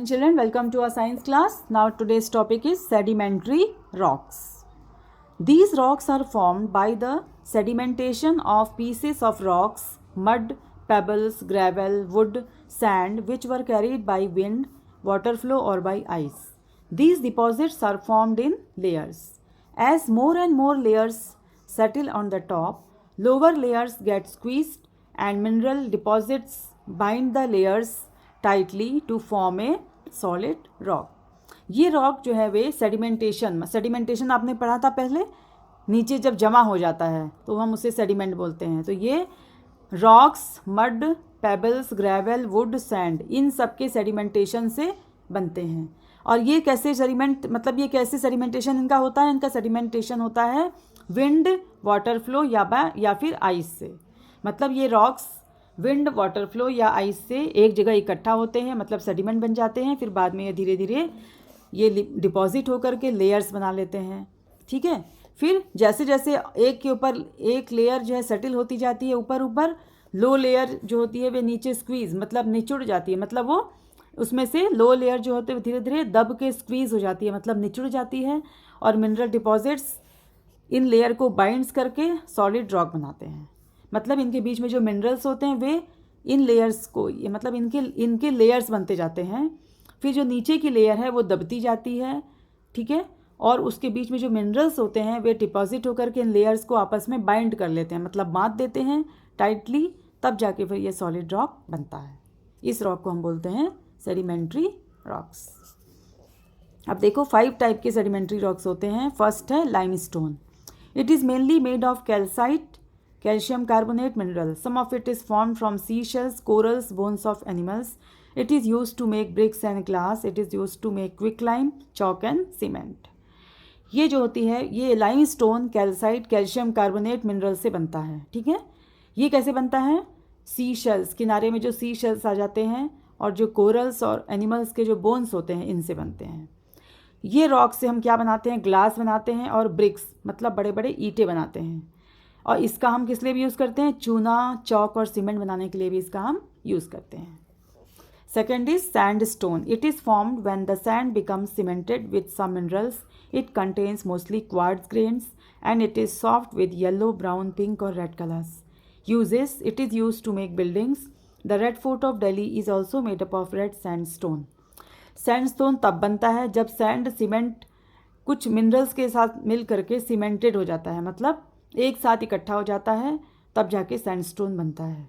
Children, welcome to our science class. Now today's topic is sedimentary rocks. These rocks are formed by the sedimentation of pieces of rocks, mud, pebbles, gravel, wood, sand which were carried by wind, water flow or by ice. These deposits are formed in layers. As more and more layers settle on the top, lower layers get squeezed and mineral deposits bind the layers tightly to form a solid rock. ये rock जो है वे sedimentation आपने पढ़ा था पहले, नीचे जब जमा हो जाता है तो हम उसे सेडिमेंट बोलते हैं। तो ये rocks, mud, pebbles, gravel, wood, sand इन सब के सेडिमेंटेशन से बनते हैं। और ये कैसे सेडिमेंटेशन इनका होता है? इनका सेडिमेंटेशन होता है विंड, वाटर फ्लो या फिर आइस से। मतलब ये रॉक्स विंड, वाटर फ्लो या आइस से एक जगह इकट्ठा होते हैं, मतलब सेडिमेंट बन जाते हैं। फिर बाद में ये धीरे धीरे ये डिपॉजिट होकर के लेयर्स बना लेते हैं। ठीक है, फिर जैसे जैसे एक के ऊपर एक लेयर जो है सेटल होती जाती है ऊपर, लो लेयर जो होती है वे नीचे स्क्वीज़ मतलब निचुड़ जाती है। मतलब वो उसमें से लो लेयर जो होते हैं धीरे धीरे दब के स्क्वीज़ हो जाती है, मतलब निचुड़ जाती है। और मिनरल डिपॉजिट्स इन लेयर को बाइंड्स करके सॉलिड रॉक बनाते हैं। मतलब इनके बीच में जो मिनरल्स होते हैं वे इन लेयर्स को मतलब इनके लेयर्स बनते जाते हैं। फिर जो नीचे की लेयर है वो दबती जाती है। ठीक है, और उसके बीच में जो मिनरल्स होते हैं वे डिपॉजिट होकर के इन लेयर्स को आपस में बाइंड कर लेते हैं, मतलब बांध देते हैं टाइटली, तब जाके फिर ये सॉलिड रॉक बनता है। इस रॉक को हम बोलते हैं सेडिमेंट्री रॉक्स। अब देखो 5 टाइप के सेडिमेंट्री रॉक्स होते हैं। फर्स्ट है limestone. It is mainly made of calcite, calcium carbonate mineral. Some of it is formed from seashells, corals, bones of animals. It is used to make bricks and glass. It is used to make quicklime, chalk and cement. ये जो होती है ये limestone calcite calcium carbonate mineral से बनता है। ठीक है, ये कैसे बनता है? सी शेल्स, किनारे में जो सी शेल्स आ जाते हैं और जो कोरल्स और एनिमल्स के जो बोन्स होते हैं इनसे बनते हैं। ये रॉक से हम क्या बनाते हैं? ग्लास बनाते हैं और ब्रिक्स मतलब बड़े बड़े ईंटें बनाते हैं। और इसका हम किस लिए भी यूज़ करते हैं? चूना, चौक और सीमेंट बनाने के लिए भी इसका हम यूज़ करते हैं। Second is sand stone. It is formed when the sand becomes cemented with some minerals. It contains mostly quartz grains and it is soft with yellow, brown, pink और red colours. Uses: it is use to make buildings. The Red Fort of Delhi is also made up of red sand stone. Sand stone तब बनता है जब sand cement कुछ minerals के साथ मिल करके cemented हो जाता है, मतलब एक साथ इकट्ठा हो जाता है, तब जाके सैंडस्टोन बनता है।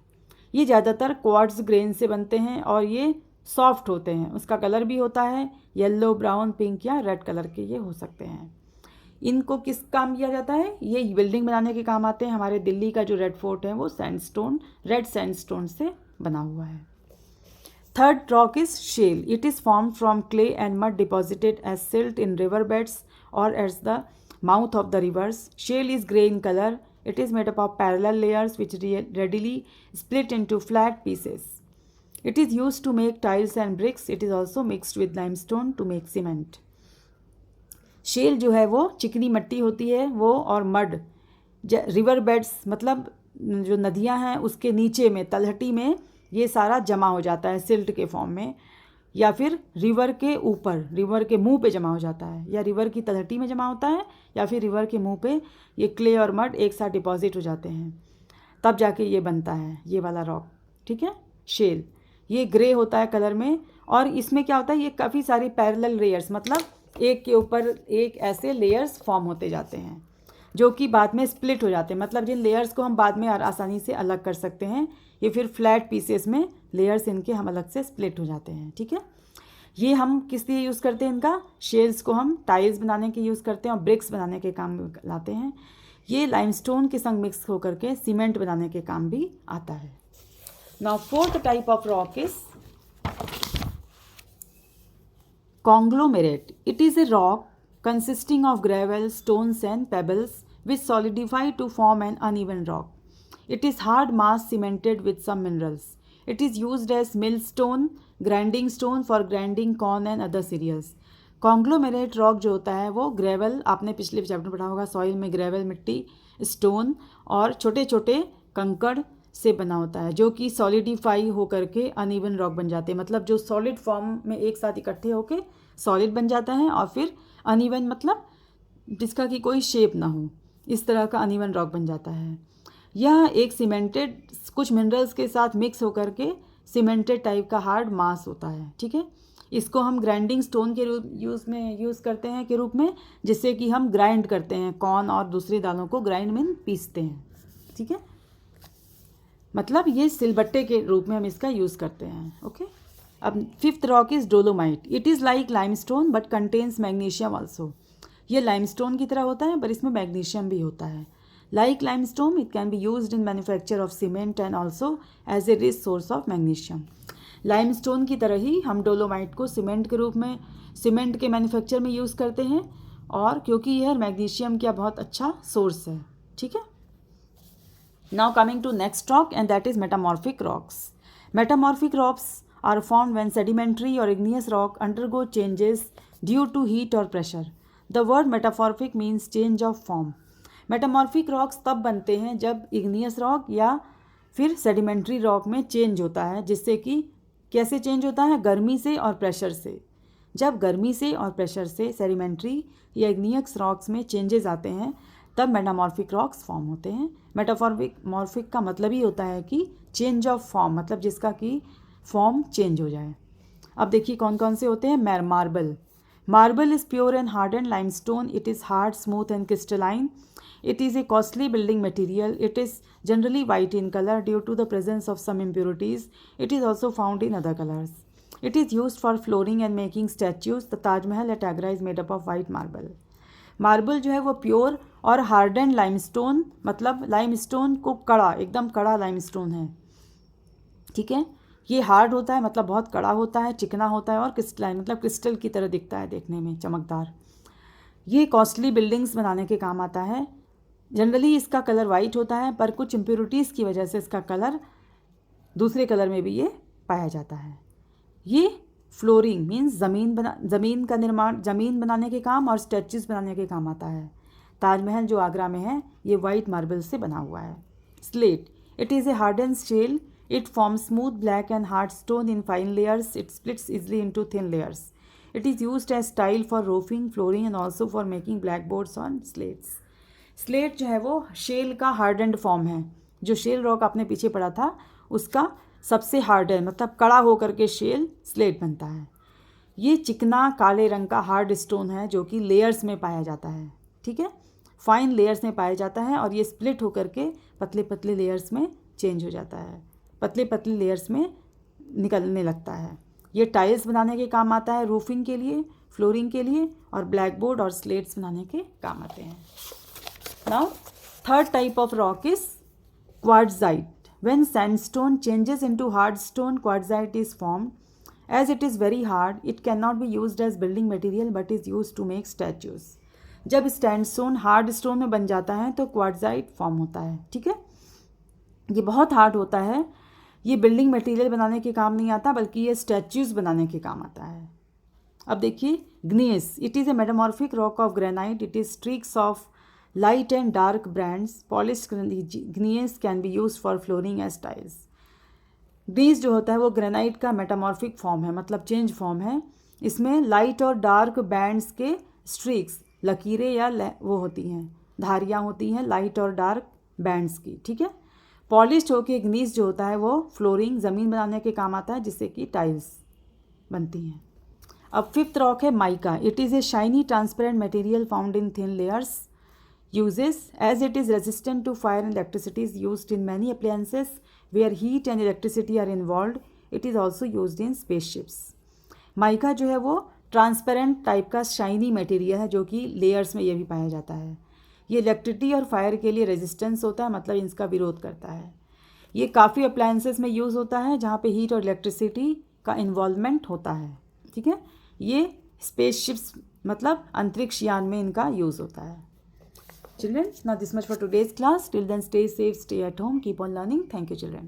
ये ज़्यादातर क्वार्ट्ज ग्रेन से बनते हैं और ये सॉफ्ट होते हैं। उसका कलर भी होता है येलो, ब्राउन, पिंक या रेड कलर के ये हो सकते हैं। इनको किस काम किया जाता है? ये बिल्डिंग बनाने के काम आते हैं। हमारे दिल्ली का जो रेड फोर्ट है वो रेड सैंडस्टोन से बना हुआ है। Third rock is shale. It is formed from clay and mud deposited as silt in river beds और as the mouth of the rivers. Shale is grey in color. It is made up of parallel layers which readily split into flat pieces. It is used to make tiles and bricks. It is also mixed with limestone to make cement. Shale जो है वो चिकनी मिट्टी होती है वो, और mud river beds मतलब जो नदियाँ हैं उसके नीचे में तलहटी में ये सारा जमा हो जाता है सिल्ट के फॉर्म में, या फिर रिवर के ऊपर रिवर के मुंह पे जमा हो जाता है, या रिवर की तलहटी में जमा होता है, या फिर रिवर के मुंह पे ये क्ले और मड एक साथ डिपॉजिट हो जाते हैं, तब जाके ये बनता है ये वाला रॉक। ठीक है, शेल ये ग्रे होता है कलर में, और इसमें क्या होता है? ये काफ़ी सारी पैरेलल लेयर्स मतलब एक के ऊपर एक ऐसे लेयर्स फॉर्म होते जाते हैं जो कि बाद में स्प्लिट हो जाते हैं। मतलब जिन लेयर्स को हम बाद में आसानी से अलग कर सकते हैं, ये फिर फ्लैट पीसेस में लेयर्स इनके हम अलग से स्प्लिट हो जाते हैं। ठीक है, ये हम किस लिए यूज़ करते हैं? इनका शेल्स को हम टाइल्स बनाने के यूज़ करते हैं और ब्रिक्स बनाने के काम में लाते हैं। ये लाइमस्टोन के संग मिक्स होकर के सीमेंट बनाने के काम भी आता है। Now fourth type of rock is conglomerate. It is a rock consisting of gravel, stones and pebbles which solidify to form an uneven rock. It is hard mass cemented with some minerals. It is used as millstone, grinding stone for grinding corn and other cereals. Conglomerate rock जो होता है वो gravel, आपने पिछले chapter में पढ़ा होगा, soil में ग्रेवल मिट्टी, स्टोन और छोटे छोटे कंकड़ से बना होता है, जो कि सॉलिडिफाई होकर के अनइवन रॉक बन जाते हैं। मतलब जो सॉलिड फॉर्म में एक साथ इकट्ठे होकर सॉलिड बन जाता है, और फिर अनइवन मतलब जिसका कि कोई शेप ना हो, इस तरह का अनइवन रॉक बन जाता है। यह एक सीमेंटेड कुछ मिनरल्स के साथ मिक्स होकर के सीमेंटेड टाइप का हार्ड मास होता है। ठीक है, इसको हम ग्राइंडिंग स्टोन के यूज़ करते हैं के रूप में, जिससे कि हम ग्राइंड करते हैं कॉर्न और दूसरी दालों को ग्राइंड में पीसते हैं। ठीक है, मतलब ये सिलबट्टे के रूप में हम इसका यूज़ करते हैं। ओके, अब fifth rock is dolomite. It is like limestone but contains magnesium also. ये लाइमस्टोन की तरह होता है पर इसमें मैग्नीशियम भी होता है। Like limestone it can be used in manufacture of cement and also as a rich source of magnesium. Limestone की तरह ही हम डोलोमाइट को सीमेंट के रूप में सीमेंट के मैन्युफैक्चर में यूज़ करते हैं, और क्योंकि यह मैग्नीशियम का बहुत अच्छा सोर्स है। ठीक है, now coming to next rock and that is metamorphic rocks. Metamorphic rocks are formed when sedimentary और igneous rock undergo changes due to heat और pressure. The word metamorphic means change of form. Metamorphic rocks तब बनते हैं जब igneous rock या फिर sedimentary rock में change होता है, जिससे कि कैसे चेंज होता है, गर्मी से और प्रेशर से। जब गर्मी से और प्रेशर से सेडिमेंट्री या इग्नियस रॉक्स में चेंजेस आते हैं तब मेटामॉर्फिक रॉक्स फॉर्म होते हैं। मेटामॉर्फिक का मतलब ही होता है कि चेंज ऑफ फॉर्म, मतलब जिसका कि फॉर्म चेंज हो जाए। अब देखिए कौन कौन से होते हैं। Marble. Marble is pure and harden limestone. It is hard, smooth and crystalline. It is a costly building material. It is generally white in color due to the presence of some impurities. It is also found in other colors. It is used for flooring and making statues. The Taj Mahal at Agra is made up of white marble. Marble जो है वो pure और harden limestone, मतलब limestone को कड़ा, एकदम कड़ा limestone है। ठीक है, ये हार्ड होता है मतलब बहुत कड़ा होता है, चिकना होता है, और क्रिस्टलाइन मतलब क्रिस्टल की तरह दिखता है देखने में, चमकदार। ये कॉस्टली बिल्डिंग्स बनाने के काम आता है। जनरली इसका कलर वाइट होता है, पर कुछ इम्प्योरिटीज़ की वजह से इसका कलर दूसरे कलर में भी ये पाया जाता है। ये फ्लोरिंग मीन्स ज़मीन का निर्माण, ज़मीन बनाने के काम और स्टैचूज़ बनाने के काम आता है। ताजमहल जो आगरा में है ये वाइट मार्बल से बना हुआ है। Slate. It is a harden shale. It forms smooth black and hard stone in fine layers. It splits easily into thin layers. It is used as tile for roofing, flooring and also for making blackboards on slates. Slate जो है वो shell का hardened form है। जो shale rock आपने पीछे पढ़ा था उसका सबसे हार्डन मतलब कड़ा होकर के शेल स्लेट बनता है। ये चिकना काले रंग का हार्ड स्टोन है जो कि लेयर्स में पाया जाता है। ठीक है, फाइन लेयर्स में पाया जाता है, और ये स्प्लिट होकर के पतले पतले लेयर्स में चेंज हो जाता है, पतले पतले लेयर्स में निकलने लगता है। ये टाइल्स बनाने के काम आता है, रूफिंग के लिए, फ्लोरिंग के लिए, और ब्लैक बोर्ड और स्लेट्स बनाने के काम आते हैं। Now, third type of rock is quartzite. When sandstone changes into hard stone, quartzite is formed. As it is very hard, it cannot be used as building material but is used to make statues. जब sandstone hard stone में बन जाता है तो quartzite form होता है। ठीक है, ये बहुत हार्ड होता है, ये बिल्डिंग मटेरियल बनाने के काम नहीं आता बल्कि ये स्टैचूज़ बनाने के काम आता है। अब देखिए gneiss. It is a metamorphic rock of granite. It is streaks of light and dark brands. Polished gneiss can be used for flooring as tiles. ग्नीस जो होता है वो ग्रेनाइट का मेटामॉर्फिक फॉर्म है, मतलब चेंज फॉर्म है। इसमें लाइट और डार्क बैंड्स के स्ट्रीक्स, लकीरें या वो होती हैं, धारियाँ होती हैं लाइट और डार्क बैंड्स की। ठीक है, पॉलिश्ड होके ग्नीस जो होता है वो फ्लोरिंग, ज़मीन बनाने के काम आता है, जिससे कि टाइल्स बनती हैं। अब फिफ्थ रॉक है mica. It is A shiny transparent material found in thin layers. Uses, as it is resistant to fire and electricity, is used in many appliances where heat and electricity are involved. It is also used in spaceships. Mica जो है वो transparent type का shiny material है जो कि layers में ये भी पाया जाता है। ये इलेक्ट्रिसिटी और फायर के लिए रेजिस्टेंस होता है, मतलब इसका विरोध करता है। ये काफ़ी अप्लायंसेस में यूज़ होता है जहाँ पे हीट और इलेक्ट्रिसिटी का इन्वॉल्वमेंट होता है। ठीक है, ये स्पेसशिप्स मतलब अंतरिक्ष यान में इनका यूज़ होता है। Children, now this much for today's class. Till then, stay safe, stay at home, keep on learning. Thank you, children.